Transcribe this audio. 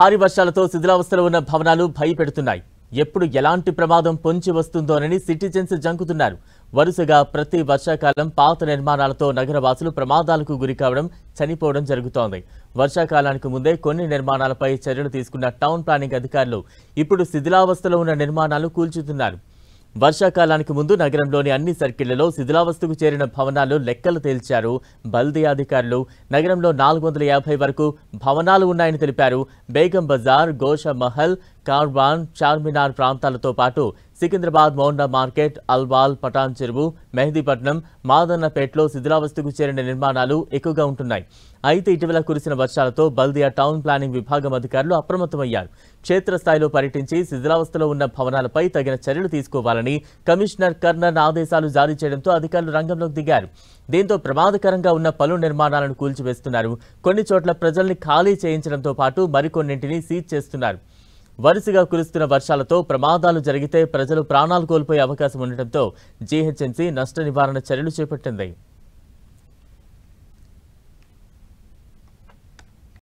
భారీ వర్షాలతో శిథిలావస్థలో ఉన్న భవనాలు భయపెడుతున్నాయి. ఎప్పుడు ఎలాంటి ప్రమాదం పొంచి వస్తుందోనని సిటిజన్స్ జంకుతున్నారు. వరుసగా ప్రతి వర్షాకాలం పాత నిర్మాణాలతో నగరవాసులు ప్రమాదాలకు గురికావడం, చనిపోవడం జరుగుతోంది. వర్షాకాలానికి ముందే కొన్ని నిర్మాణాలపై చర్యలు తీసుకున్న టౌన్ ప్లానింగ్ అధికారులు ఇప్పుడు శిథిలావస్థలో ఉన్న నిర్మాణాలు కూల్చుతున్నారు. వర్షాకాలానికి ముందు నగరంలోని అన్ని సర్కిళ్లలో శిథిలావస్థకు చేరిన భవనాలు లెక్కలు తేల్చారు బల్దియా అధికారులు. నగరంలో 450 వరకు భవనాలు ఉన్నాయని తెలిపారు. బేగం బజార్, గోషా మహల్, కార్వాన్, చార్మినార్ ప్రాంతాలతో పాటు సికింద్రాబాద్, మోండా మార్కెట్, అల్వాల్, పటాన్ చెరువు, మెహదీపట్నం, మాదన్నపేటలో శిథిలావస్థకు చేరిన నిర్మాణాలు ఎక్కువగా ఉంటున్నాయి. అయితే ఇటీవల కురిసిన వర్షాలతో బల్దియా టౌన్ ప్లానింగ్ విభాగం అధికారులు అప్రమత్తమయ్యారు. క్షేత్రస్థాయిలో పర్యటించి శిథిలావస్థలో ఉన్న భవనాలపై తగిన చర్యలు తీసుకోవాలని కమిషనర్ కర్ణన్ ఆదేశాలు జారీ చేయడంతో అధికారులు రంగంలోకి దిగారు. దీంతో ప్రమాదకరంగా ఉన్న పలు నిర్మాణాలను కూల్చివేస్తున్నారు. కొన్ని చోట్ల ప్రజల్ని ఖాళీ చేయించడంతో పాటు మరికొన్నింటిని సీజ్ చేస్తున్నారు. వరుసగా కురుస్తున్న వర్షాలతో ప్రమాదాలు జరిగితే ప్రజలు ప్రాణాలు కోల్పోయే అవకాశం ఉండటంతో జీహెచ్ఎంసీ నష్ట నివారణ చర్యలు చేపట్టింది.